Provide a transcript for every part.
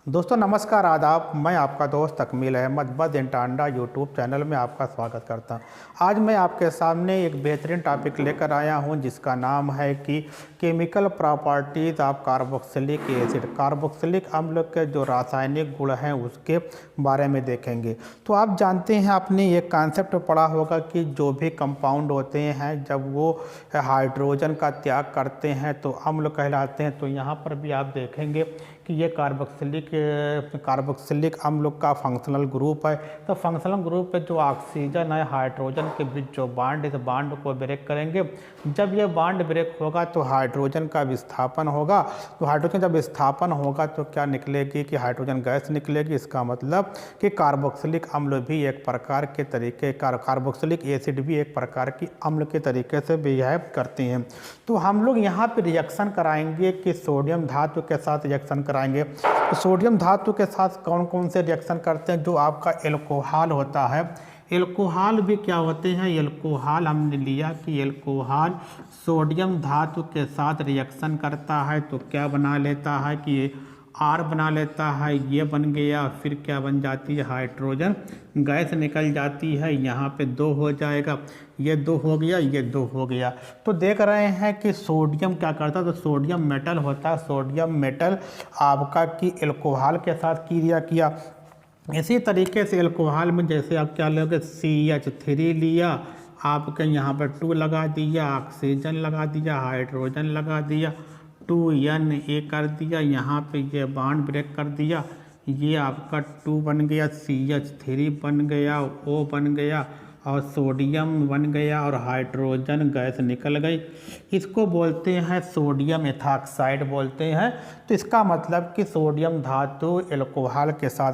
दोस्तों नमस्कार आदाब। मैं आपका दोस्त तकमील अहमद बद इंटांडा यूट्यूब चैनल में आपका स्वागत करता हूं। आज मैं आपके सामने एक बेहतरीन टॉपिक लेकर आया हूं जिसका नाम है कि chemical properties of carboxylic acid. Carboxylic अम्ल के जो रासायनिक गुण हैं उसके बारे में देखेंगे। तो आप जानते हैं, आपने ये कॉन्सेप्ट पढ़ा होगा कि जो भी कंपाउंड होते हैं जब वो हाइड्रोजन का त्याग करते हैं तो अम्ल कहलाते हैं। तो यहाँ पर भी आप देखेंगे कि ये कार्बोक्सिलिक अम्ल का फंक्शनल ग्रुप है। तो फंक्शनल ग्रुप पे जो ऑक्सीजन है हाइड्रोजन के बीच जो बांड, इस बांड को ब्रेक करेंगे। जब ये बांड ब्रेक होगा तो हाइड्रोजन का विस्थापन होगा। तो हाइड्रोजन जब विस्थापन होगा तो क्या निकलेगी कि हाइड्रोजन गैस निकलेगी। इसका मतलब कि कार्बोक्सिलिक अम्ल भी एक प्रकार के तरीके कार्बोक्सिलिक एसिड भी एक प्रकार की अम्ल के तरीके से बिहेव करती हैं। तो हम लोग यहाँ पे रिएक्शन कराएंगे कि सोडियम धातु के साथ रिएक्शन कराएंगे। तो सोडियम धातु के साथ कौन कौन से रिएक्शन करते हैं? जो आपका एल्कोहल होता है, एल्कोहल भी क्या होते हैं? एल्कोहल हमने लिया कि एल्कोहल सोडियम धातु के साथ रिएक्शन करता है तो क्या बना लेता है कि आर बना लेता है, ये बन गया। फिर क्या बन जाती है? हाइड्रोजन गैस निकल जाती है। यहाँ पे 2 हो जाएगा, ये 2 हो गया, ये 2 हो गया। तो देख रहे हैं कि सोडियम क्या करता है, तो सोडियम मेटल होता है। सोडियम मेटल आपका कि एल्कोहल के साथ क्रिया किया। इसी तरीके से एल्कोहल में जैसे आप क्या लोगे, CH3 लिया, आपके यहाँ पर 2 लगा दिया, ऑक्सीजन लगा दिया, हाइड्रोजन लगा दिया, 2Na कर दिया, यहाँ पे ये बॉन्ड ब्रेक कर दिया, ये आपका 2 बन गया, CH3 बन गया, O बन गया और सोडियम बन गया और हाइड्रोजन गैस निकल गई। इसको बोलते हैं सोडियम एथॉक्साइड बोलते हैं। तो इसका मतलब कि सोडियम धातु एल्कोहल के साथ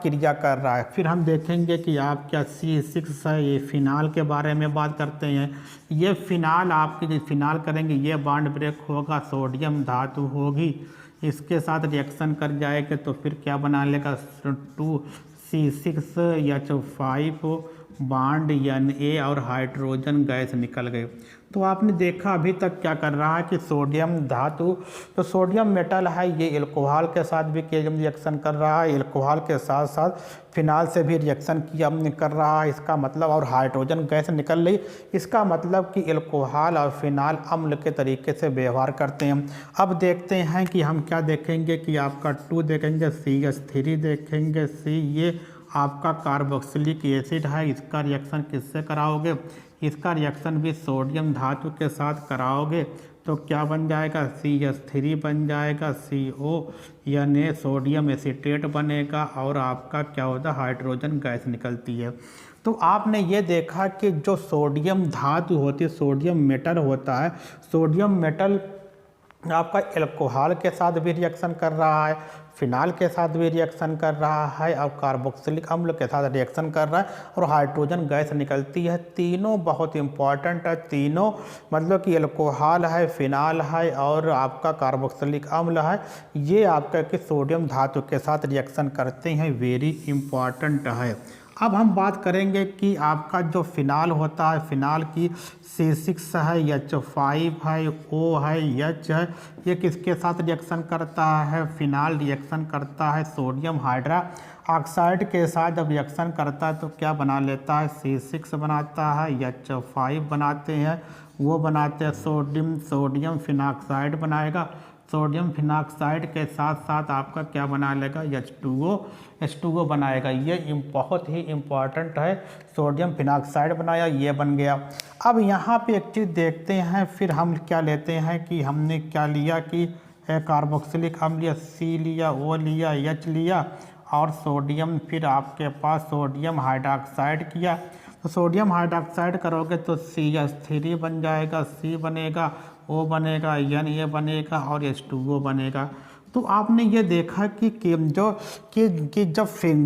क्रिया कर रहा है। फिर हम देखेंगे कि आप क्या C6 है, ये फिनाल के बारे में बात करते हैं। ये फिनाल आपकी जो फिनाल करेंगे ये बॉन्ड ब्रेक होगा, सोडियम धातु होगी, इसके साथ रिएक्शन कर जाएगा तो फिर क्या बना लेगा, 2C6H5 बॉन्ड Na और हाइड्रोजन गैस निकल गए। तो आपने देखा अभी तक क्या कर रहा है कि सोडियम धातु, तो सोडियम मेटल है, ये एल्कोहल के साथ भी रिएक्शन कर रहा है, एल्कोहल के साथ साथ फिनाल से भी रिएक्शन कर रहा है। इसका मतलब और हाइड्रोजन गैस निकल रही, इसका मतलब कि एल्कोहल और फिनाल अम्ल के तरीके से व्यवहार करते हैं। अब देखते हैं कि हम क्या देखेंगे कि आपका 2 देखेंगे, CH3 देखेंगे, ये आपका कार्बोक्सिलिक एसिड है। इसका रिएक्शन किससे कराओगे? इसका रिएक्शन भी सोडियम धातु के साथ कराओगे तो क्या बन जाएगा, CH3 बन जाएगा, CO सोडियम एसीटेट बनेगा और आपका क्या होता है, हाइड्रोजन गैस निकलती है। तो आपने ये देखा कि जो सोडियम धातु होती है, सोडियम मेटल होता है, सोडियम मेटल आपका एल्कोहल के साथ भी रिएक्शन कर रहा है, फिनाल के साथ भी रिएक्शन कर रहा है और कार्बोक्सिलिक अम्ल के साथ रिएक्शन कर रहा है और हाइड्रोजन गैस निकलती है। तीनों बहुत इंपॉर्टेंट है। तीनों मतलब कि एल्कोहल है, फिनाल है और आपका कार्बोक्सिलिक अम्ल है, ये आपका कि सोडियम धातु के साथ रिएक्शन करते हैं, वेरी इंपॉर्टेंट है। अब हम बात करेंगे कि आपका जो फिनाल होता है, फिनाल की C6 है, H5 है, O है, H है, ये किसके साथ रिएक्शन करता है? फिनाल रिएक्शन करता है सोडियम हाइड्रा ऑक्साइड के साथ। जब रिएक्शन करता है तो क्या बना लेता है, C6 बनाता है, H5 बनाते हैं, वो बनाते हैं सोडियम फिनॉक्साइड बनाएगा। सोडियम फिनॉक्साइड के साथ साथ आपका क्या बना लेगा, H2O बनाएगा। ये बहुत ही इम्पॉर्टेंट है। सोडियम फिनॉक्साइड बनाया, ये बन गया। अब यहाँ पे एक चीज़ देखते हैं, फिर हम क्या लेते हैं कि हमने क्या लिया कि कार्बोक्सिलिक अम्ल लिया, C लिया, O लिया, H लिया और सोडियम, फिर आपके पास सोडियम हाइड्रॉक्साइड किया। तो सोडियम हाइड्रॉक्साइड करोगे तो CH3 बन जाएगा, C बनेगा, O बनेगा, Na बनेगा और H2O बनेगा। तो आपने ये देखा कि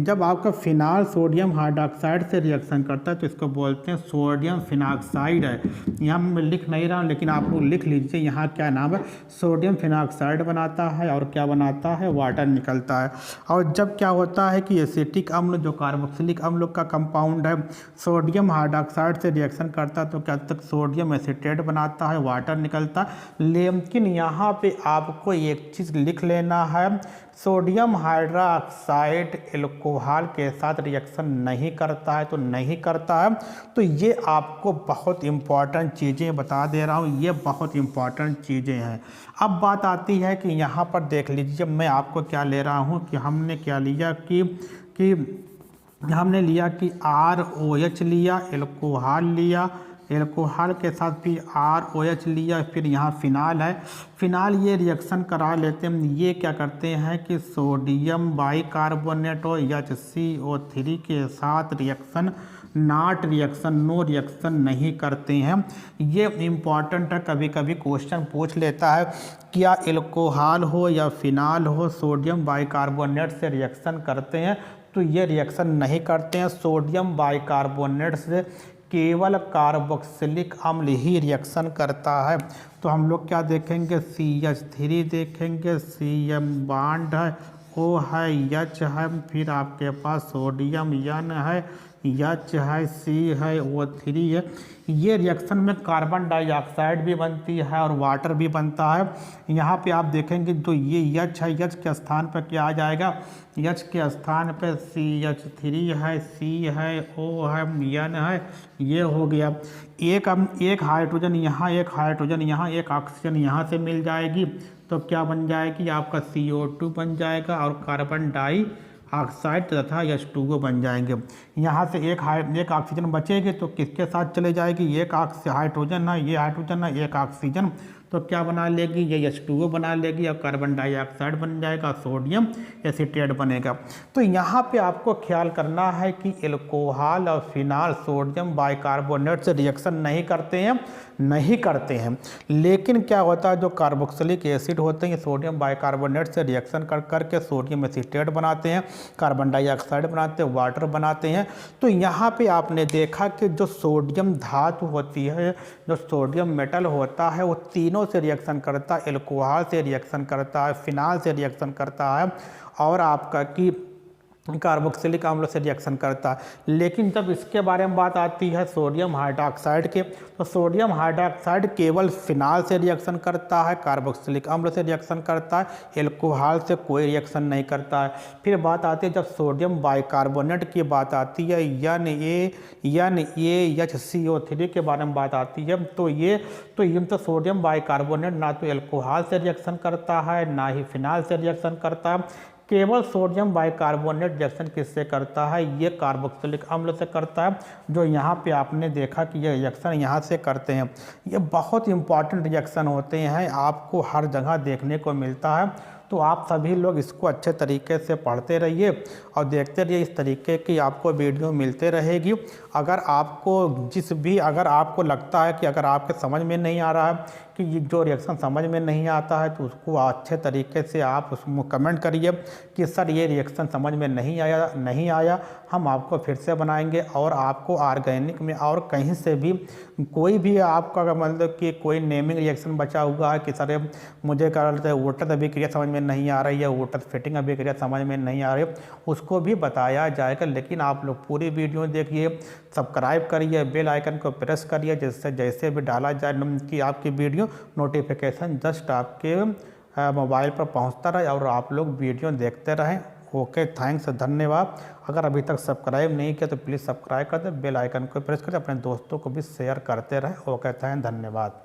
जब आपका फिनाल सोडियम हाइड्रॉक्साइड से रिएक्शन करता है तो इसको बोलते हैं सोडियम फिनॉक्साइड है। यहाँ मैं लिख नहीं रहा हूँ लेकिन आप लोग लिख लीजिए, यहाँ क्या नाम है, सोडियम फिनॉक्साइड बनाता है और क्या बनाता है, वाटर निकलता है। और जब क्या होता है कि एसिटिक अम्ल जो कार्बोक्सिलिक अम्ल का कंपाउंड है, सोडियम हाइड्रॉक्साइड से रिएक्शन करता है तो क्या तक सोडियम एसीटेट बनाता है, वाटर निकलता है। लेकिन यहाँ पे आपको एक चीज़ लिख लें लेना है। सोडियम हाइड्रोक्साइड एल्कोहल के साथ रिएक्शन नहीं करता है, तो नहीं करता है। तो ये आपको बहुत इम्पॉर्टेंट चीज़ें बता दे रहा हूँ, ये बहुत इम्पॉर्टेंट चीज़ें हैं। अब बात आती है कि यहाँ पर देख लीजिए मैं आपको क्या ले रहा हूँ कि हमने क्या लिया कि हमने लिया कि ROH लिया, एल्कोहल लिया, एल्कोहल के साथ फिर ROH लिया, फिर यहाँ फिनाल है। फिनाल ये रिएक्शन करा लेते हैं। ये क्या करते हैं कि सोडियम बाइकार्बोनेट और HCO3 के साथ reaction not reaction, no reaction नहीं करते हैं। ये इम्पॉर्टेंट है, कभी कभी क्वेश्चन पूछ लेता है क्या एल्कोहल हो या फिनाल हो सोडियम बाइकार्बोनेट से रिएक्शन करते हैं, तो ये रिएक्शन नहीं करते हैं। सोडियम बाइकार्बोनेट से केवल कार्बोक्सिलिक अम्ल ही रिएक्शन करता है। तो हम लोग क्या देखेंगे, CH3 देखेंगे, CM बॉन्ड है, O है, H है, फिर आपके पास सोडियम N है, H है, C है, O3 है। ये रिएक्शन में कार्बन डाइऑक्साइड भी बनती है और वाटर भी बनता है। यहाँ पे आप देखेंगे तो ये H है, H के स्थान पर क्या आ जाएगा, H के स्थान पे CH3 है, C है, O है, N है, ये हो गया। एक हाइड्रोजन यहाँ, एक हाइड्रोजन यहाँ, एक ऑक्सीजन यहाँ से मिल जाएगी, तो क्या बन जाएगी आपका CO2 बन जाएगा और कार्बन डाइऑक्साइड तथा H2O बन जाएंगे। यहाँ से एक ऑक्सीजन बचेगी तो किसके साथ चले जाएगी, एक हाइड्रोजन है, ये हाइड्रोजन है, एक ऑक्सीजन, तो क्या बना लेगी, ये H2O बना लेगी और कार्बन डाइऑक्साइड बन जाएगा, सोडियम एसीटेट बनेगा। तो यहाँ पे आपको ख्याल करना है कि एल्कोहल और फिनाल सोडियम बाइकार्बोनेट से रिएक्शन नहीं करते हैं, लेकिन क्या होता है जो कार्बोक्सिलिक एसिड होते हैं ये सोडियम बाइकार्बोनेट से रिएक्शन करके सोडियम एसीटेट बनाते हैं, कार्बन डाइऑक्साइड बनाते हैं, वाटर बनाते हैं। तो यहाँ पे आपने देखा कि जो सोडियम धातु होती है, जो सोडियम मेटल होता है, वो तीनों से रिएक्शन करता है, एल्कोहल से रिएक्शन करता है, फिनाल से रिएक्शन करता है और आपका कि कार्बोक्सिलिक अम्ल से रिएक्शन करता है। लेकिन जब इसके बारे में बात आती है सोडियम हाइड्रोक्साइड के, तो सोडियम हाइड्रोक्साइड केवल फिनाल से रिएक्शन करता है, कार्बोक्सिलिक अम्ल से रिएक्शन करता है, एल्कोहल से कोई रिएक्शन नहीं करता है। फिर बात आती है जब सोडियम बाइकार्बोनेट की बात आती है, NaHCO3 के बारे में बात आती है, तो सोडियम बाइकार्बोनेट ना तो एल्कोहल से रिएक्शन करता है ना ही फिनाल से रिएक्शन करता है। केवल सोडियम बाइकार्बोनेट रिएक्शन किससे करता है, ये कार्बोक्सिलिक अम्ल से करता है, जो यहाँ पे आपने देखा कि ये रिएक्शन यहाँ से करते हैं। ये बहुत इंपॉर्टेंट रिएक्शन होते हैं, आपको हर जगह देखने को मिलता है। तो आप सभी लोग इसको अच्छे तरीके से पढ़ते रहिए और देखते रहिए, इस तरीके की आपको वीडियो मिलते रहेगी। अगर आपको लगता है कि अगर आपके समझ में नहीं आ रहा है कि ये जो रिएक्शन समझ में नहीं आता है, तो उसको अच्छे तरीके से आप उसमें कमेंट करिए कि सर ये रिएक्शन समझ में नहीं आया, हम आपको फिर से बनाएंगे और आपको ऑर्गेनिक में और कहीं से भी कोई भी आपका मतलब कि कोई नेमिंग रिएक्शन बचा हुआ है कि सर मुझे क्या कहते हैं वोटर अभिक्रिया समझ में नहीं आ रही है, वोटर फिटिंग अभिक्रिया समझ में नहीं आ रही है, उसको भी बताया जाएगा। लेकिन आप लोग पूरी वीडियो देखिए, सब्सक्राइब करिए, बेल आइकन को प्रेस करिए, जिससे जैसे भी डाला जाए कि आपकी वीडियो नोटिफिकेशन जस्ट आपके मोबाइल पर पहुंचता रहे और आप लोग वीडियो देखते रहें। ओके, थैंक्स, धन्यवाद। अगर अभी तक सब्सक्राइब नहीं किया तो प्लीज़ सब्सक्राइब कर दें, बेल आइकन को प्रेस करें, अपने दोस्तों को भी शेयर करते रहें। ओके, थैंक, धन्यवाद।